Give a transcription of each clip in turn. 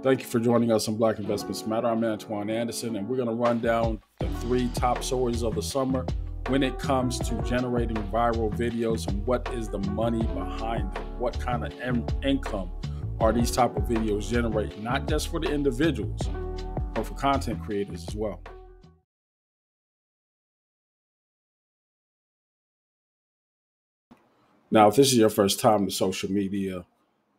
Thank you for joining us on Black Investments Matter. I'm Antoine Anderson, and we're going to run down the 3 top stories of the summer when it comes to generating viral videos and what is the money behind them. What kind of income are these type of videos generating, not just for the individuals, but for content creators as well. Now, if this is your first time to social media,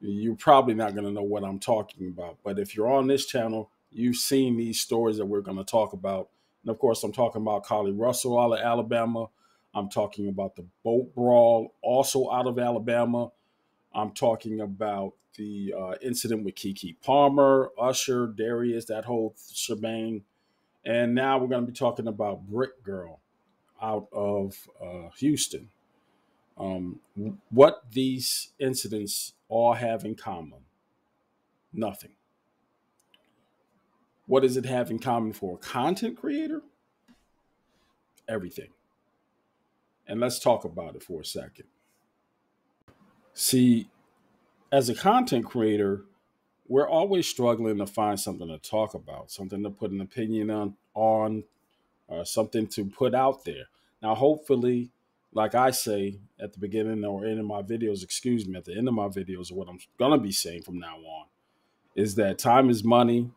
you're probably not going to know what I'm talking about. But if you're on this channel, you've seen these stories that we're going to talk about. And of course, I'm talking about Carlee Russell out of Alabama. I'm talking about the boat brawl, also out of Alabama. I'm talking about the incident with KeKe Palmer, Usher, Darius, that whole shebang. And now we're going to be talking about Brick Girl out of Houston. What these incidents all have in common? Nothing. What does it have in common for a content creator? Everything. And let's talk about it for a second. See, as a content creator, we're always struggling to find something to talk about, something to put an opinion on something to put out there. Now, hopefully, like I say at the beginning or end of my videos, at the end of my videos, or what I'm going to be saying from now on, is that time is money.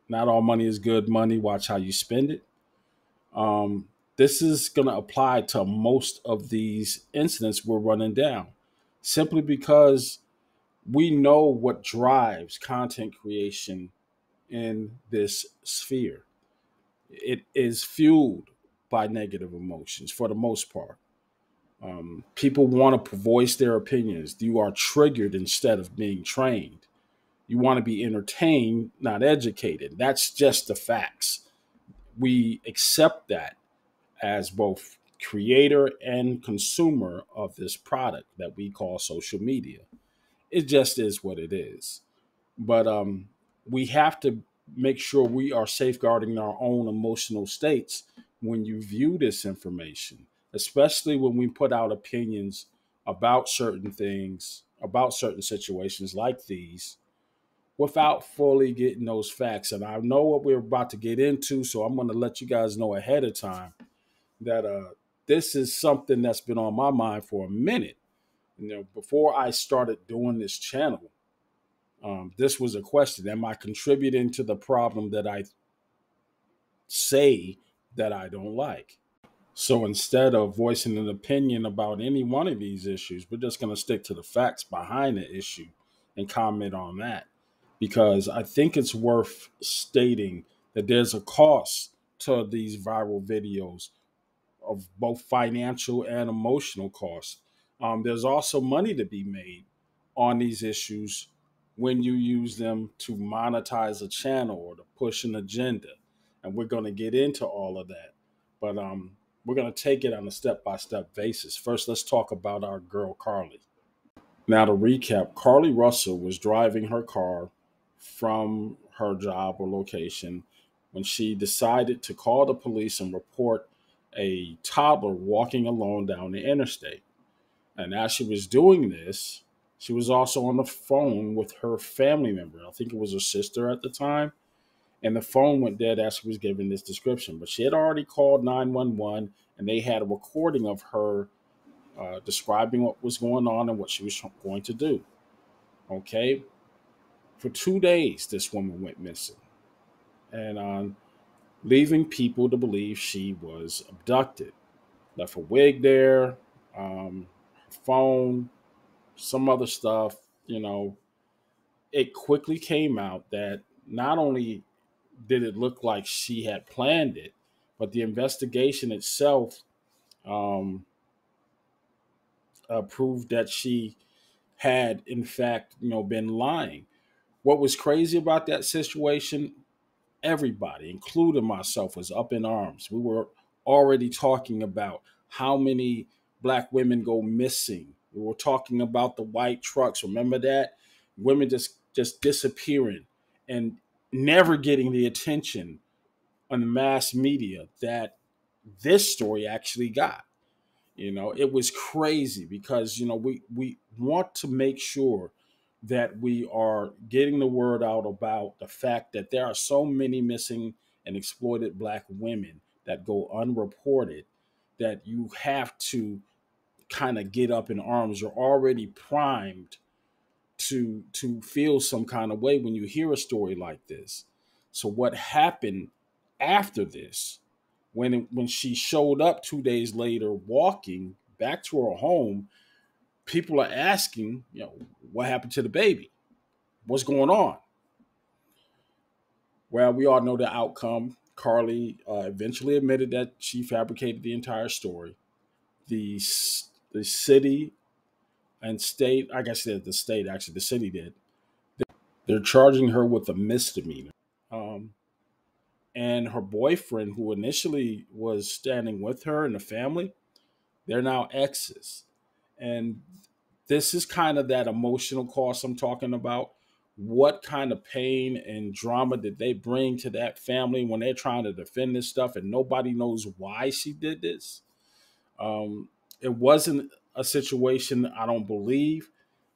Not all money is good money. Watch how you spend it. This is going to apply to most of these incidents we're running down, simply because we know what drives content creation in this sphere. It is fueled by negative emotions for the most part. People want to voice their opinions. You are triggered instead of being trained. You want to be entertained, not educated. That's just the facts. We accept that as both creator and consumer of this product that we call social media. It just is what it is. But we have to make sure we are safeguarding our own emotional states when you view this information, especially when we put out opinions about certain things, about certain situations like these, without fully getting those facts. And I know what we're about to get into, so I'm going to let you guys know ahead of time that this is something that's been on my mind for a minute. Before I started doing this channel, this was a question: am I contributing to the problem that I say that I don't like? So instead of voicing an opinion about any one of these issues, we're just going to stick to the facts behind the issue and comment on that. Because I think it's worth stating that there's a cost to these viral videos of both financial and emotional costs. There's also money to be made on these issues when you use them to monetize a channel or to push an agenda. And we're going to get into all of that. But we're going to take it on a step-by-step basis. First, let's talk about our girl, Carlee. Now, to recap, Carlee Russell was driving her car from her job or location when she decided to call the police and report a toddler walking alone down the interstate. And as she was doing this, she was also on the phone with her family member. I think it was her sister at the time. And the phone went dead as she was giving this description. But she had already called 911, and they had a recording of her describing what was going on and what she was going to do. Okay. For 2 days, this woman went missing, and leaving people to believe she was abducted. Left a wig there, her phone, some other stuff. It quickly came out that not only did it look like she had planned it, but the investigation itself um, proved that she had, in fact, been lying. What was crazy about that situation? Everybody, including myself, was up in arms. We were already talking about how many black women go missing. We were talking about the white trucks. Remember that? Women just disappearing and never getting the attention on the mass media that this story actually got. It was crazy because we want to make sure that we are getting the word out about the fact that there are so many missing and exploited Black women that go unreported, that you have to kind of get up in arms. You're already primed to feel some kind of way when you hear a story like this. So what happened after this, when she showed up 2 days later walking back to her home, people are asking, what happened to the baby? What's going on? Well, we all know the outcome. Carlee eventually admitted that she fabricated the entire story. The the city and state, I guess the state, actually, the city did. They're charging her with a misdemeanor. Um, and her boyfriend, who initially was standing with her and the family, they're now exes. And this is kind of that emotional cost I'm talking about. What kind of pain and drama did they bring to that family when they're trying to defend this stuff and nobody knows why she did this? Um, it wasn't a situation, I don't believe,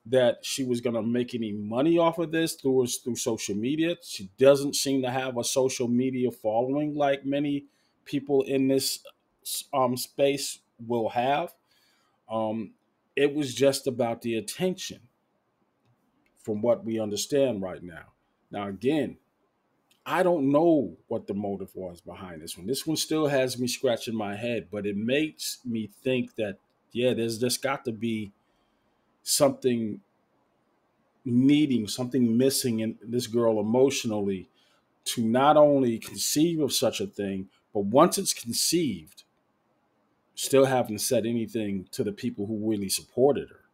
that she was going to make any money off of this through social media. She doesn't seem to have a social media following like many people in this space will have. Um, it was just about the attention, from what we understand right now. Now, again, I don't know what the motive was behind this one. This one still has me scratching my head, but it makes me think that, yeah, there's just got to be something something missing in this girl emotionally to not only conceive of such a thing, but once it's conceived, still haven't said anything to the people who really supported her.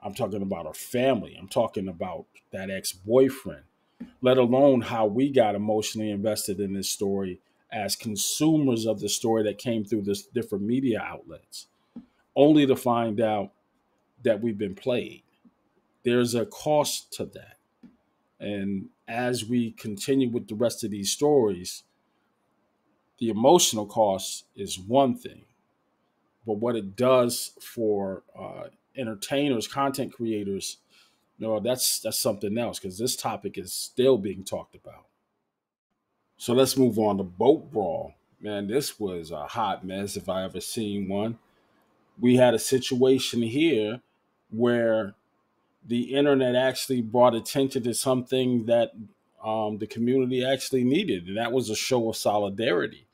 I'm talking about her family. I'm talking about that ex boyfriend, let alone how we got emotionally invested in this story as consumers of the story that came through this different media outlets, only to find out that we've been played. There's a cost to that. And as we continue with the rest of these stories, the emotional cost is one thing, but what it does for entertainers, content creators, that's something else, because this topic is still being talked about. So let's move on to boat brawl. Man, this was a hot mess if I ever seen one. We had a situation here where the internet actually brought attention to something that the community actually needed, and that was a show of solidarity.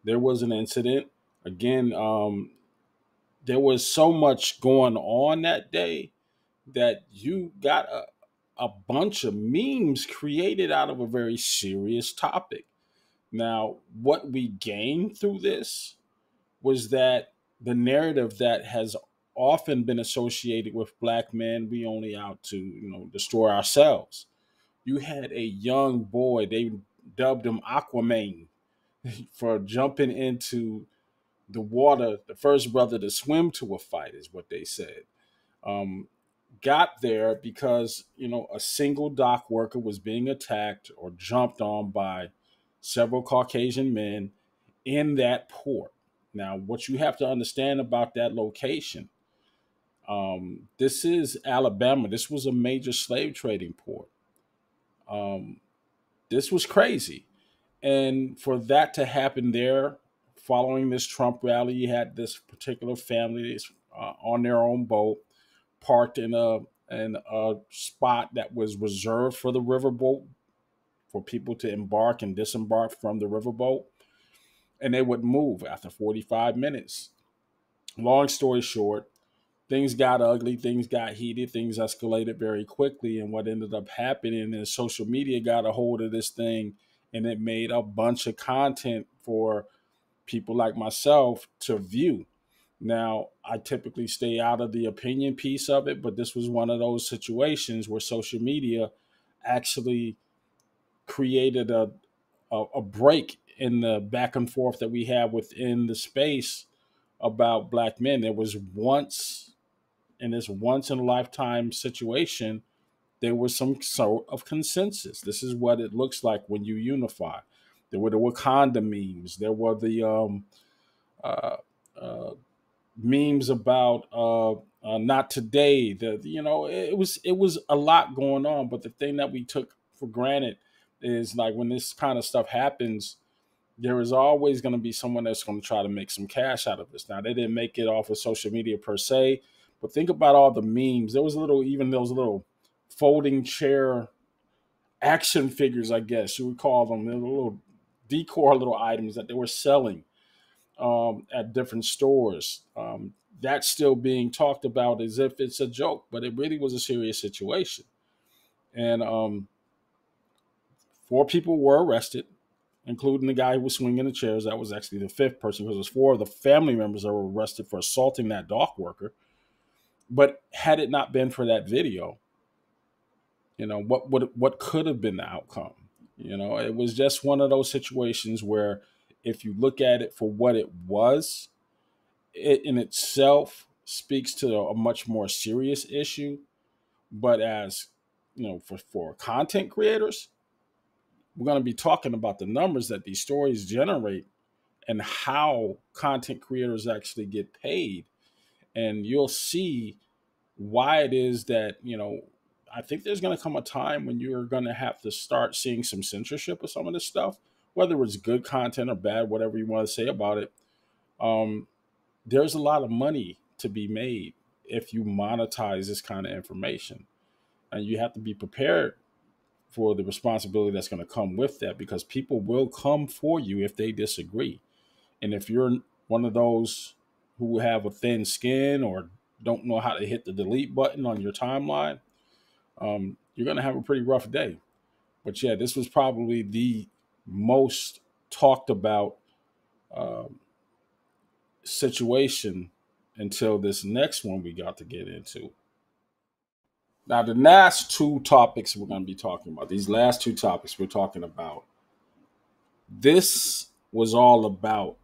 There was an incident. Again, there was so much going on that day that you got a bunch of memes created out of a very serious topic. Now, what we gained through this was that the narrative that has often been associated with Black men, we only out to, destroy ourselves. You had a young boy, they dubbed him Aquaman, for jumping into the water, the first brother to swim to a fight, is what they said. Um, got there because, a single dock worker was being attacked or jumped on by several Caucasian men in that port. Now, what you have to understand about that location, this is Alabama. This was a major slave trading port. Um, this was crazy. And for that to happen there, following this Trump rally, you had this particular family on their own boat, parked in a spot that was reserved for the riverboat, for people to embark and disembark from the riverboat, and they would move after 45 minutes. Long story short, things got ugly, things got heated, things escalated very quickly. And what ended up happening is social media got a hold of this thing, and it made a bunch of content for people like myself to view. Now, I typically stay out of the opinion piece of it, but this was one of those situations where social media actually created a break in the back and forth that we have within the space about Black men. There was once, in this once in a lifetime situation, there was some sort of consensus. This is what it looks like when you unify. There were the Wakanda memes. There were the uh, uh, memes about Not today. It was a lot going on, but the thing that we took for granted is like when this kind of stuff happens, there is always going to be someone that's going to try to make some cash out of this. Now they didn't make it off of social media per se, but think about all the memes. There was even those little folding chair action figures, I guess you would call them. They were little decor little items that they were selling at different stores. That's still being talked about as if it's a joke, but it really was a serious situation. And four people were arrested, including the guy who was swinging the chairs. That was actually the fifth person because it was four of the family members that were arrested for assaulting that dock worker. But had it not been for that video, what could have been the outcome? It was just one of those situations where if you look at it for what it was, it in itself speaks to a much more serious issue. But as for content creators, we're going to be talking about the numbers that these stories generate and how content creators actually get paid. And you'll see why it is that, I think there's going to come a time when you're going to have to start seeing some censorship of some of this stuff, whether it's good content or bad, whatever you want to say about it. There's a lot of money to be made if you monetize this kind of information. And you have to be prepared for the responsibility that's going to come with that, because people will come for you if they disagree. And if you're one of those who have a thin skin or don't know how to hit the delete button on your timeline, you're going to have a pretty rough day. But yeah, this was probably the most talked about situation until this next one we got to get into. Now, the last two topics we're going to be talking about, these last two topics we're talking about, this was all about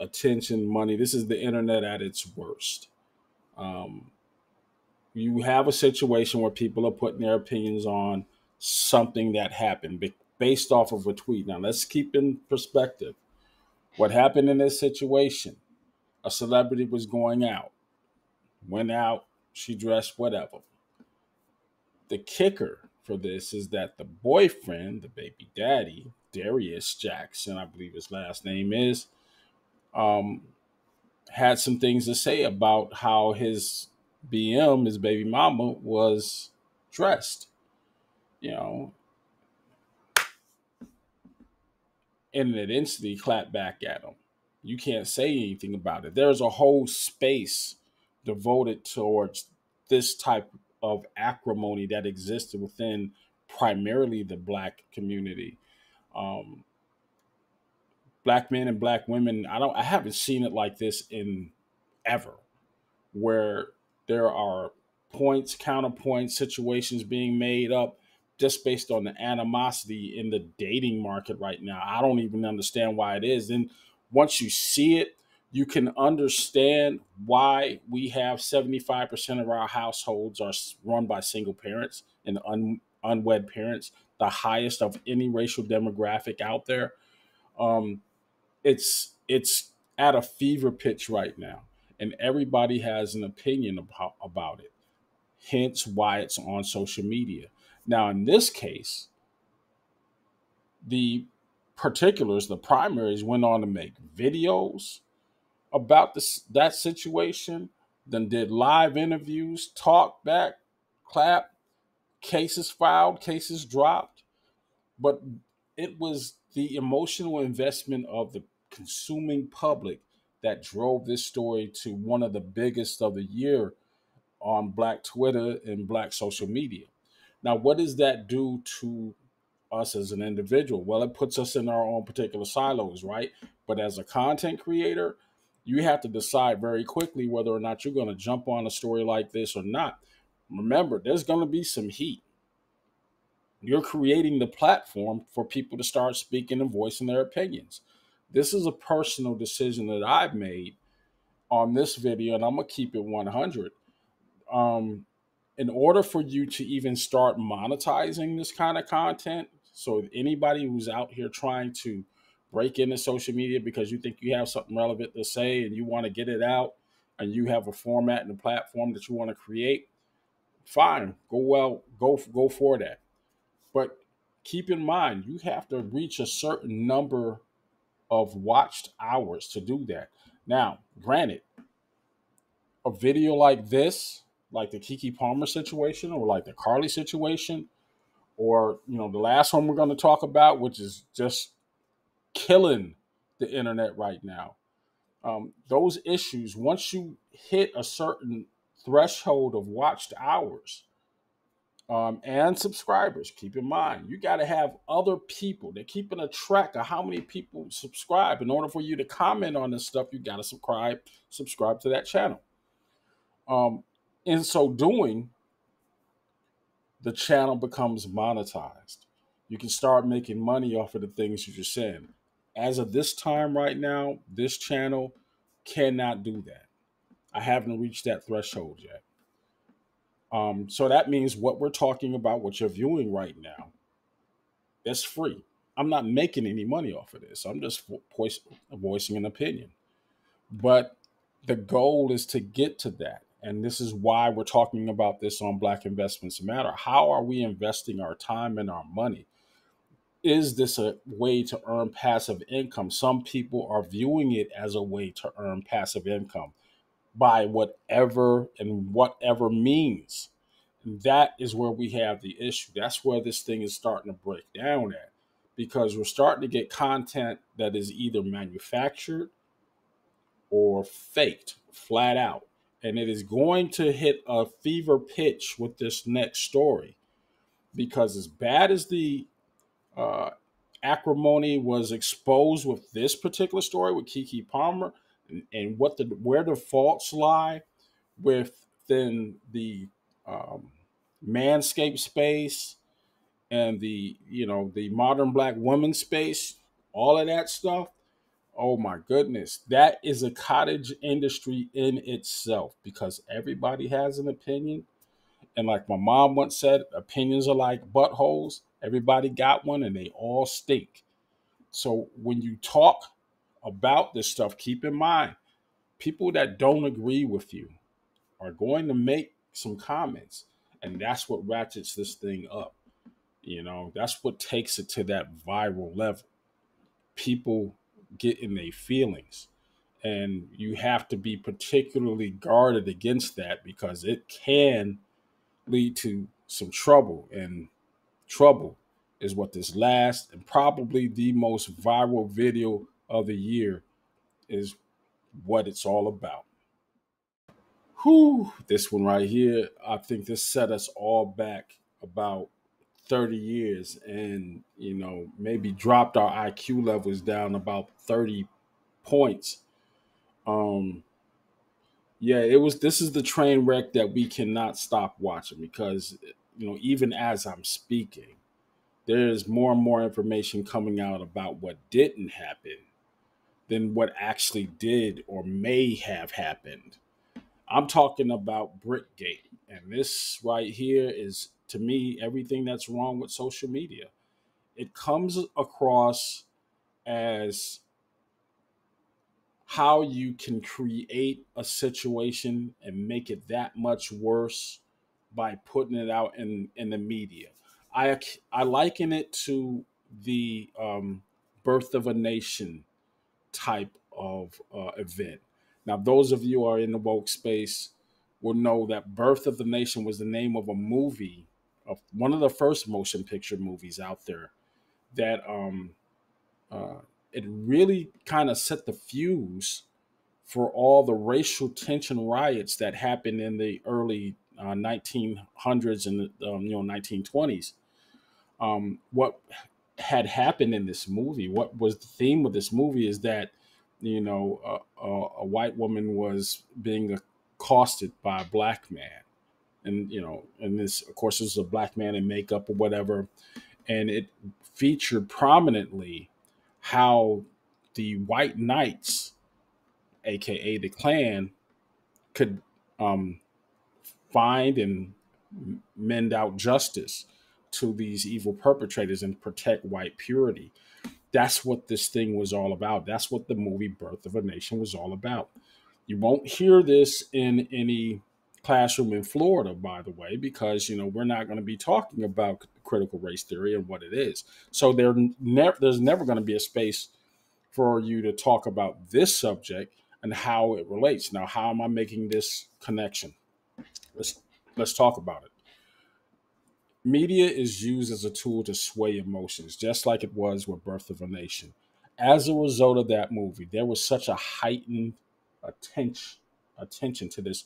attention, money. This is the internet at its worst. Um, you have a situation where people are putting their opinions on something that happened based off of a tweet. Now, let's keep in perspective what happened in this situation. A celebrity was going out, went out, she dressed, whatever. The kicker for this is that the boyfriend, the baby daddy, Darius Jackson, I believe his last name is, um, had some things to say about how his BM, his baby mama, was dressed, you know, and it instantly clapped back at him. You can't say anything about it. There's a whole space devoted towards this type of acrimony that existed within primarily the black community. Um, Black men and black women, I haven't seen it like this in ever, where there are points, counterpoint situations being made up just based on the animosity in the dating market right now. I don't even understand why it is. And once you see it, you can understand why we have 75% of our households are run by single parents and unwed parents, the highest of any racial demographic out there. Um, it's at a fever pitch right now, and everybody has an opinion about it. Hence, why it's on social media. Now, in this case, the particulars, the primaries, went on to make videos about that situation, then did live interviews, talk back, clap, cases filed, cases dropped. But it was the emotional investment of the consuming public that drove this story to one of the biggest of the year on Black Twitter and Black social media. Now, what does that do to us as an individual? Well, it puts us in our own particular silos, right? But as a content creator, you have to decide very quickly whether or not you're going to jump on a story like this or not. Remember, there's going to be some heat. You're creating the platform for people to start speaking and voicing their opinions. This is a personal decision that I've made on this video, and I'm going to keep it 100. Um, in order for you to even start monetizing this kind of content, so anybody who's out here trying to break into social media because you think you have something relevant to say and you want to get it out, and you have a format and a platform that you want to create, fine, go for that. But keep in mind, you have to reach a certain number of watched hours to do that. Now, granted, a video like this, like the KeKe Palmer situation, or like the Carlee situation, or the last one we're going to talk about, which is just killing the internet right now. Those issues, once you hit a certain threshold of watched hours, and subscribers, keep in mind, you got to have other people. They're keeping a track of how many people subscribe. In order for you to comment on this stuff, you got to subscribe to that channel. In so doing, the channel becomes monetized. You can start making money off of the things you're saying. As of this time right now, this channel cannot do that. I haven't reached that threshold yet. So that means what we're talking about, what you're viewing right now, that's free. I'm not making any money off of this. I'm just voicing an opinion. But the goal is to get to that. And this is why we're talking about this on Black Investments Matter. How are we investing our time and our money? Is this a way to earn passive income? Some people are viewing it as a way to earn passive income by whatever means. And that is where we have the issue. That's where this thing is starting to break down at, because we're starting to get content that is either manufactured or faked flat out. And it is going to hit a fever pitch with this next story, because as bad as the acrimony was exposed with this particular story with KeKe Palmer, and where the faults lie within the manscaped space and the modern Black woman space, all of that stuff. Oh my goodness, that is a cottage industry in itself, because everybody has an opinion. And like my mom once said, opinions are like buttholes. Everybody got one and they all stink. So when you talk about this stuff, keep in mind, people that don't agree with you are going to make some comments. And that's what ratchets this thing up. That's what takes it to that viral level. People get in their feelings. And you have to be particularly guarded against that, because it can lead to some trouble. And trouble is what this last and probably the most viral video of the year is, what it's all about. Whew, this one right here, I think this set us all back about 30 years, and maybe dropped our IQ levels down about 30 points. Yeah, this is the train wreck that we cannot stop watching, because even as I'm speaking, there's more and more information coming out about what didn't happen than what actually did or may have happened. I'm talking about Brickgate. And this right here is, to me, everything that's wrong with social media. It comes across as how you can create a situation and make it that much worse by putting it out in the media. I liken it to the Birth of a Nation type of event. Now, those of you who are in the woke space will know that Birth of the Nation was the name of a movie, of one of the first motion picture movies out there, that uh, it really kind of set the fuse for all the racial tension riots that happened in the early 1900s and the 1920s. What had happened in this movie, what was the theme of this movie, is that a white woman was being accosted by a black man, and this, of course, is a black man in makeup or whatever, and it featured prominently how the white knights, aka the Klan, could um, find and mend out justice to these evil perpetrators and protect white purity. That's what this thing was all about. That's what the movie Birth of a Nation was all about. You won't hear this in any classroom in Florida, by the way, because we're not going to be talking about critical race theory and what it is. So there's never going to be a space for you to talk about this subject and how it relates. Now, how am I making this connection? Let's let's talk about it. Media is used as a tool to sway emotions, just like it was with Birth of a Nation. As a result of that movie, there was such a heightened attention attention to this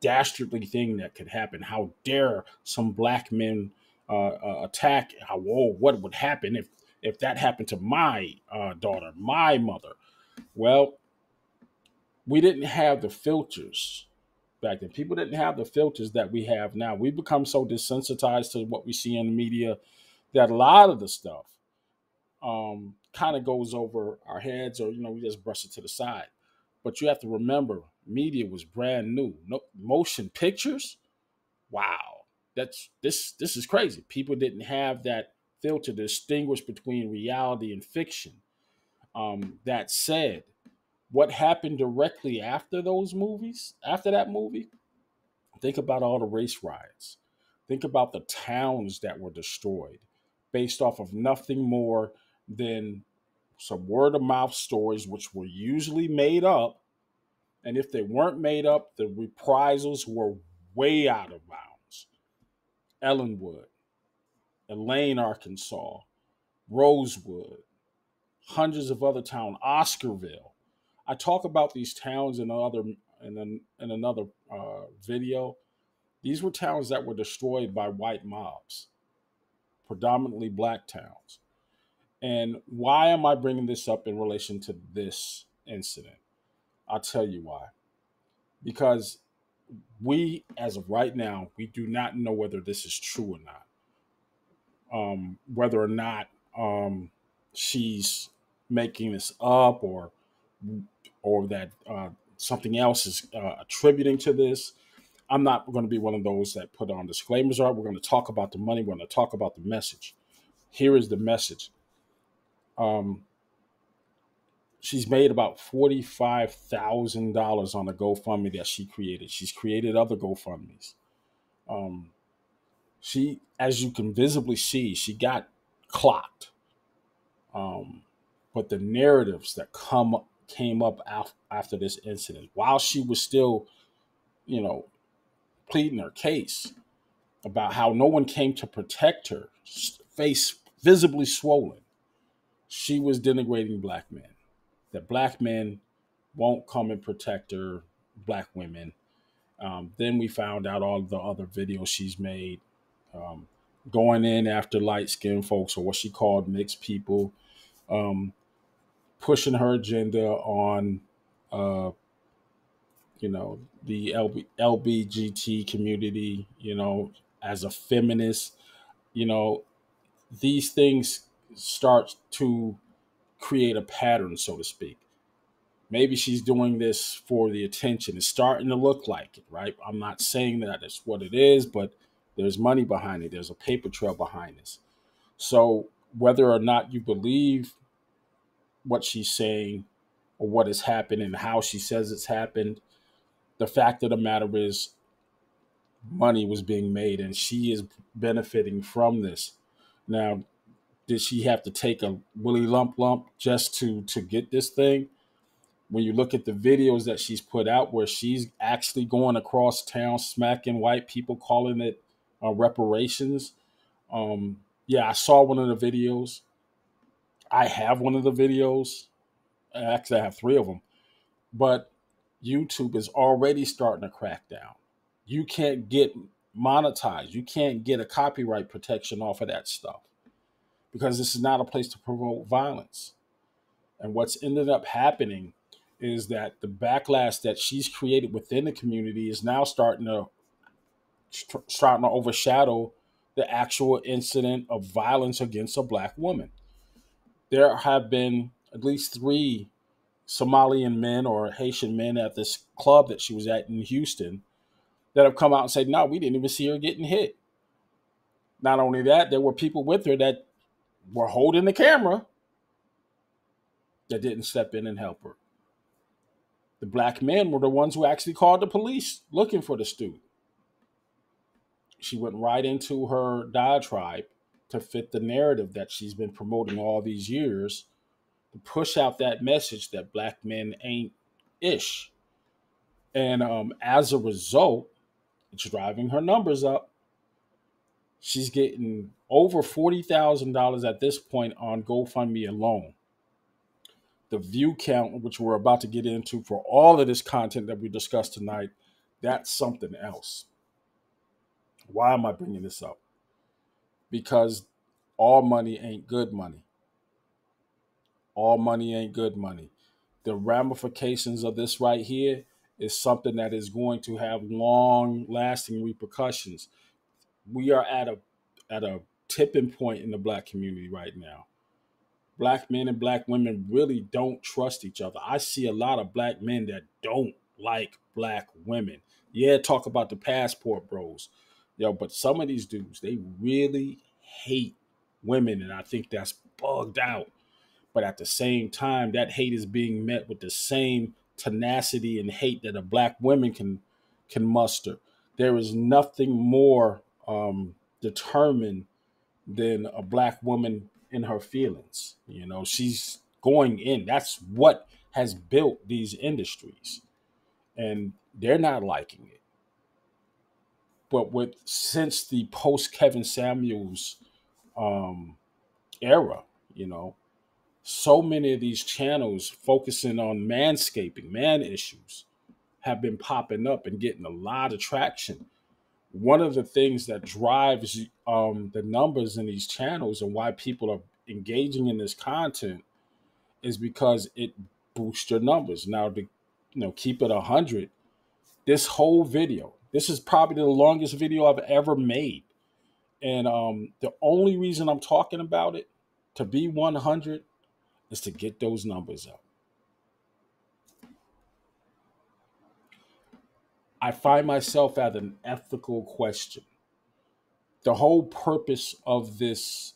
dastardly thing that could happen. How dare some black men attack? How what would happen if that happened to my daughter, my mother? Well, we didn't have the filters back then. People didn't have the filters that we have now. We become so desensitized to what we see in the media that a lot of the stuff kind of goes over our heads, or we just brush it to the side. But you have to remember, media was brand new. No motion pictures. Wow, this is crazy. People didn't have that filter to distinguish between reality and fiction. That said, what happened directly after those movies, after that movie, think about all the race riots. Think about the towns that were destroyed based off of nothing more than some word of mouth stories, which were usually made up. And if they weren't made up, the reprisals were way out of bounds. Ellenwood, Elaine, Arkansas, Rosewood, hundreds of other towns, Oscarville. I talk about these towns in another video. These were towns that were destroyed by white mobs, predominantly black towns. And why am I bringing this up in relation to this incident? I'll tell you why. Because we, as of right now, we do not know whether this is true or not. Whether or not she's making this up, or that something else is attributing to this. I'm not going to be one of those that put on disclaimers. We're going to talk about the money. We're going to talk about the message. Here is the message. Um, she's made about $45,000 on a GoFundMe that she created. She's created other GoFundMe's. Um, as you can visibly see, she got clocked. Um, but the narratives that came up after this incident, while she was still, you know, pleading her case about how no one came to protect her, face visibly swollen, she was denigrating black men. That black men won't come and protect her, black women. Then we found out all the other videos she's made, um, going in after light skinned folks, or what she called mixed people, um, pushing her agenda on, uh, the LBGT community, as a feminist. You know, these things start to create a pattern, so to speak. Maybe she's doing this for the attention. It's starting to look like it, right? I'm not saying that it's what it is, but there's money behind it. There's a paper trail behind this. So whether or not you believe what she's saying or what has happened and how she says it's happened, the fact of the matter is money was being made and she is benefiting from this. Now, did she have to take a willy lump just to get this thing? When you look at the videos that she's put out where she's actually going across town smacking white people, calling it reparations. Yeah, I saw one of the videos. I have one of the videos. Actually, I have three of them. But YouTube is already starting to crack down. You can't get monetized. You can't get a copyright protection off of that stuff, because this is not a place to promote violence. And what's ended up happening is that the backlash that she's created within the community is now starting to overshadow the actual incident of violence against a black woman. There have been at least three Somalian men or Haitian men at this club that she was at in Houston that have come out and said, no, we didn't even see her getting hit. Not only that, there were people with her that were holding the camera that didn't step in and help her. The black men were the ones who actually called the police looking for the student. She went right into her diatribe to fit the narrative that she's been promoting all these years to push out that message that black men ain't ish. And as a result, it's driving her numbers up. She's getting over $40,000 at this point on GoFundMe alone. The view count, which we're about to get into for all of this content that we discussed tonight, that's something else. Why am I bringing this up? Because all money ain't good money. All money ain't good money. The ramifications of this right here is something that is going to have long lasting repercussions. We are at a tipping point in the black community right now. Black men and black women really don't trust each other. I see a lot of black men that don't like black women. Yeah, talk about the passport bros. But some of these dudes, they really hate women, and I think that's bugged out. But at the same time, that hate is being met with the same tenacity and hate that a black woman can muster. There is nothing more determined than a black woman in her feelings. She's going in. That's what has built these industries, and they're not liking it. But since the post Kevin Samuels um, era, you know, so many of these channels focusing on manscaping, man issues, have been popping up and getting a lot of traction. One of the things that drives the numbers in these channels and why people are engaging in this content is because it boosts your numbers. Now, to keep it 100, this whole video, this is probably the longest video I've ever made, and the only reason I'm talking about it to be 100 is to get those numbers up. I find myself at an ethical question. The whole purpose of this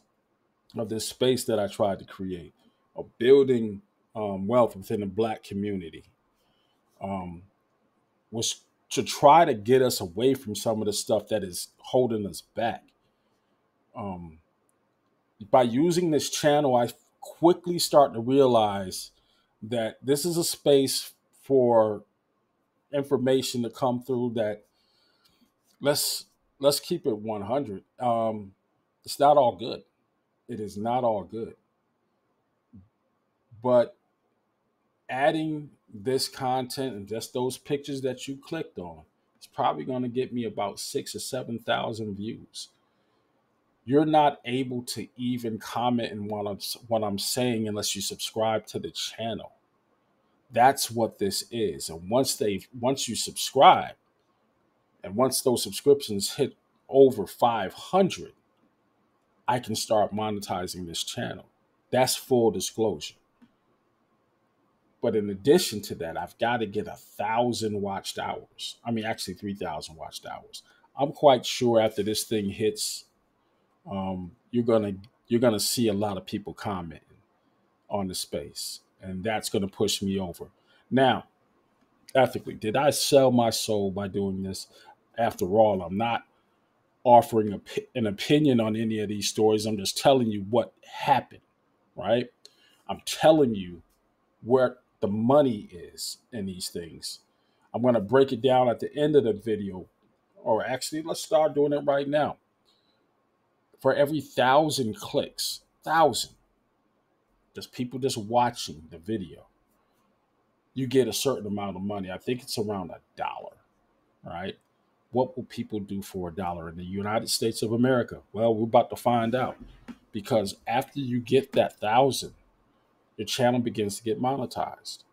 space that I tried to create, of building wealth within the black community, um, was to try to get us away from some of the stuff that is holding us back. Um, by using this channel, I quickly start to realize that this is a space for information to come through that let's keep it 100. It's not all good. It is not all good. But adding this content and just those pictures that you clicked on, it's probably going to get me about 6,000 or 7,000 views. You're not able to even comment on what I'm saying unless you subscribe to the channel. That's what this is. And once you subscribe, and once those subscriptions hit over 500, I can start monetizing this channel. That's full disclosure. But in addition to that, I've got to get 1,000 watched hours. I mean, actually 3,000 watched hours. I'm quite sure after this thing hits, you're gonna see a lot of people commenting on the space, and that's gonna push me over. Now, ethically, did I sell my soul by doing this? After all, I'm not offering an opinion on any of these stories. I'm just telling you what happened, right? I'm telling you where the money is in these things. I'm going to break it down at the end of the video, or actually, let's start doing it right now. For every 1,000 clicks, 1,000, just people just watching the video, you get a certain amount of money. I think it's around $1, right? What will people do for $1 in the United States of America? Well, we're about to find out, because after you get that 1,000, your channel begins to get monetized.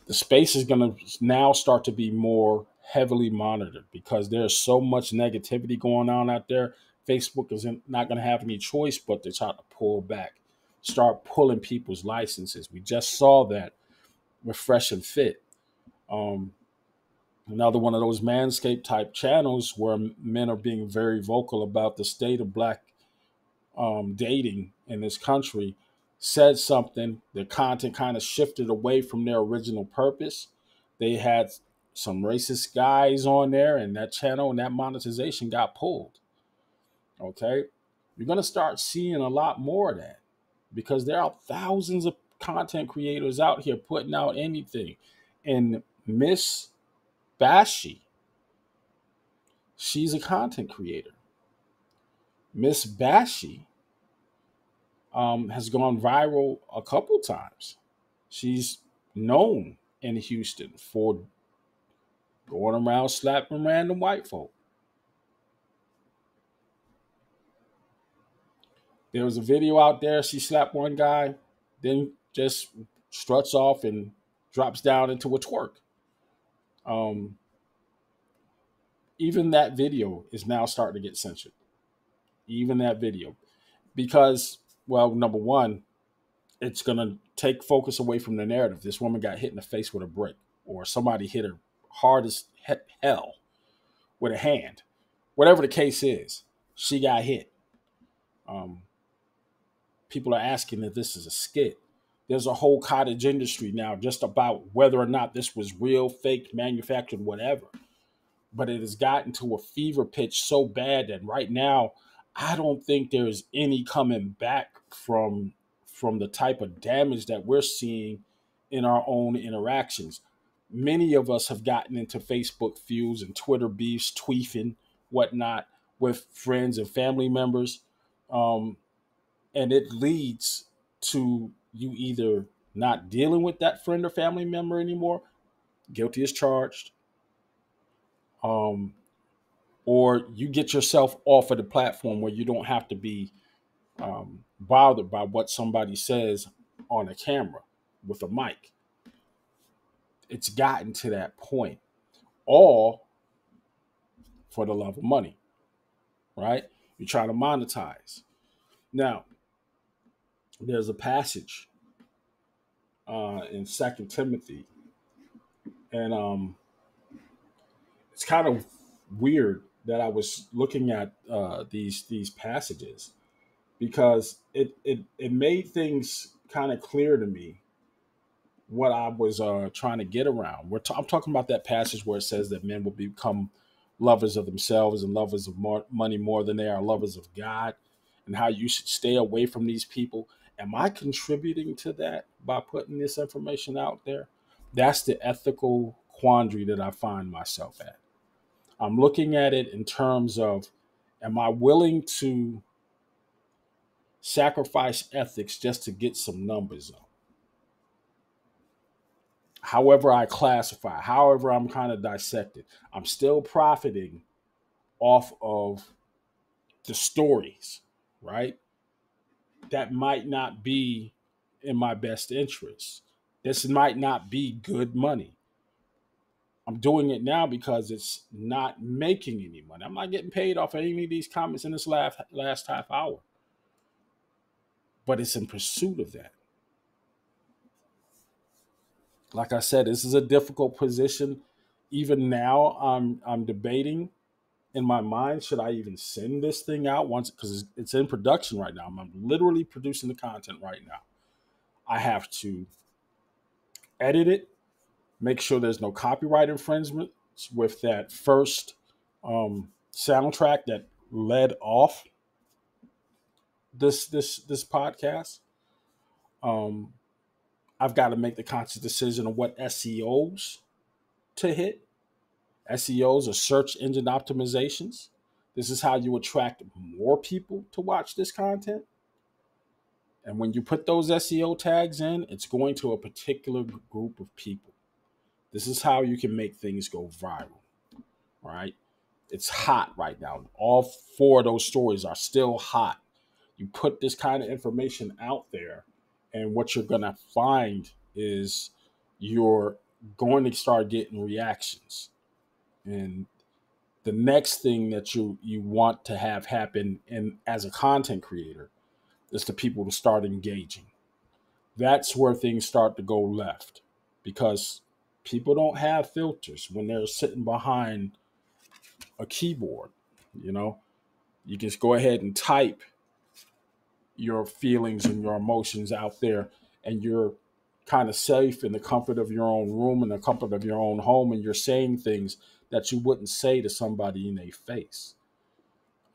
The space is going to now start to be more heavily monitored because there's so much negativity going on out there. Facebook is not going to have any choice but to try to pull back, start pulling people's licenses. We just saw that with Fresh and Fit. Another one of those Manscaped type channels where men are being very vocal about the state of black dating in this country, said something, the content kind of shifted away from their original purpose. they had some racist guys on there, and that channel and that monetization got pulled. Okay. You're going to start seeing a lot more of that because there are thousands of content creators out here putting out anything. And Miss Bashi, she's a content creator. Miss Bashi has gone viral a couple times. She's known in Houston for going around slapping random white folk. There was a video out there. She slapped one guy, then just struts off and drops down into a twerk. Um, Even that video is now starting to get censored. Even that video, because, well, number one, it's going to take focus away from the narrative. This woman got hit in the face with a brick, or somebody hit her hard as hell with a hand. Whatever the case is, she got hit. Um, People are asking if this is a skit. There's a whole cottage industry now just about whether or not this was real, fake, manufactured, whatever. But it has gotten to a fever pitch so bad that right now, I don't think there's any coming back from the type of damage that we're seeing in our own interactions. Many of us have gotten into Facebook feuds and Twitter beefs, tweefing, whatnot, with friends and family members. Um, and it leads to you either not dealing with that friend or family member anymore, guilty as charged, um, or you get yourself off of the platform where you don't have to be bothered by what somebody says on a camera with a mic. It's gotten to that point, all for the love of money, right? You're trying to monetize. Now, there's a passage in Second Timothy, and it's kind of weird that I was looking at these passages because it made things kind of clear to me what I was trying to get around. I'm talking about that passage where it says that men will become lovers of themselves and lovers of money more than they are lovers of God, and how you should stay away from these people. Am I contributing to that by putting this information out there? That's the ethical quandary that I find myself at. I'm looking at it in terms of, am I willing to sacrifice ethics just to get some numbers up? However I classify, however I'm kind of dissected, I'm still profiting off of the stories, right? That might not be in my best interest. This might not be good money. I'm doing it now because it's not making any money. I'm not getting paid off of any of these comments in this last half hour, but it's in pursuit of that. Like I said, this is a difficult position. Even now, I'm debating in my mind, should I even send this thing out once, because it's in production right now. I'm literally producing the content right now. I have to edit it, make sure there's no copyright infringements with that first soundtrack that led off this podcast. Um, I've got to make the conscious decision of what SEOs to hit. SEOs are search engine optimizations. This is how you attract more people to watch this content. And when you put those SEO tags in, it's going to a particular group of people. This is how you can make things go viral. All right. It's hot right now. All four of those stories are still hot. You put this kind of information out there, and what you're going to find is you're going to start getting reactions. And the next thing that you want to have happen, and as a content creator, is the people to start engaging. That's where things start to go left, because people don't have filters when they're sitting behind a keyboard. You know, you just go ahead and type your feelings and your emotions out there, and you're kind of safe in the comfort of your own room and the comfort of your own home, and you're saying things that you wouldn't say to somebody in their face.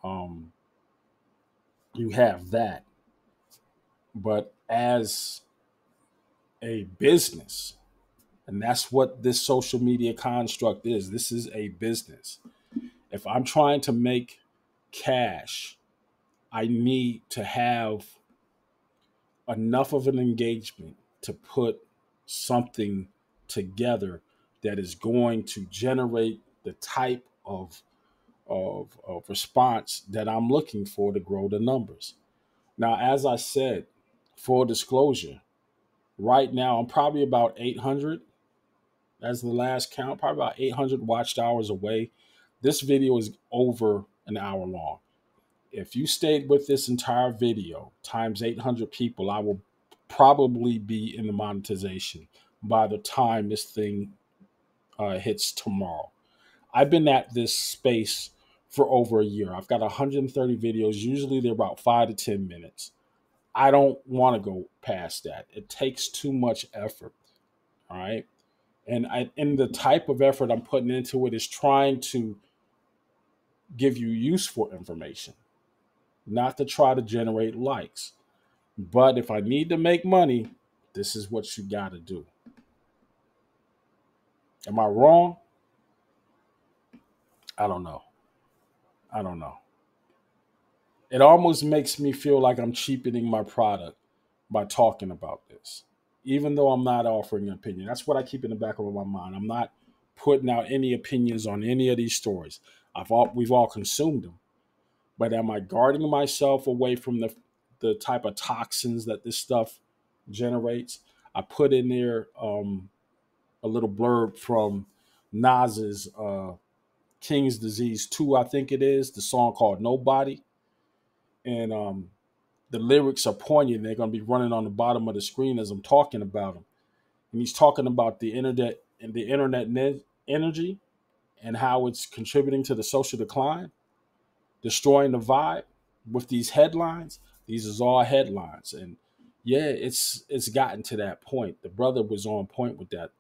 Um, you have that. But as a business, and that's what this social media construct is, this is a business. If I'm trying to make cash, I need to have enough of an engagement to put something together that is going to generate the type of response that I'm looking for to grow the numbers. Now, as I said, full disclosure, right now I'm probably about 800 as the last count, probably about 800 watched hours away. This video is over an hour long. If you stayed with this entire video times 800 people, I will probably be in the monetization by the time this thing hits tomorrow. I've been at this space for over a year. I've got 130 videos. Usually they're about 5 to 10 minutes. I don't want to go past that. It takes too much effort. All right. And the type of effort I'm putting into it is trying to give you useful information, not to try to generate likes. But if I need to make money, this is what you got to do. Am I wrong? I don't know. I don't know. It almost makes me feel like I'm cheapening my product by talking about this, even though I'm not offering an opinion. That's what I keep in the back of my mind. I'm not putting out any opinions on any of these stories. We've all consumed them, but am I guarding myself away from the type of toxins that this stuff generates? I put in there a little blurb from Nas's King's Disease 2, I think it is, the song called Nobody. And the lyrics are poignant. They're going to be running on the bottom of the screen as I'm talking about them. And he's talking about the internet and the energy and how it's contributing to the social decline, destroying the vibe with these headlines. These is all headlines. And yeah, it's gotten to that point. The brother was on point with that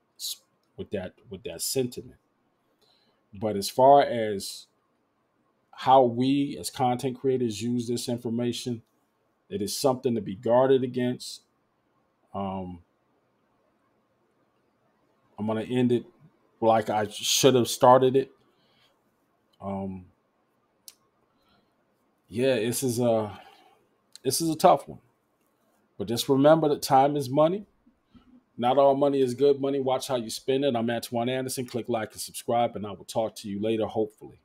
sentiment. But as far as how we as content creators use this information, it is something to be guarded against. Um, I'm gonna end it like I should have started it. Um, yeah, this is a tough one, but just remember that time is money. Not all money is good money. Watch how you spend it. I'm Antoine Anderson. Click like and subscribe, and I will talk to you later, hopefully.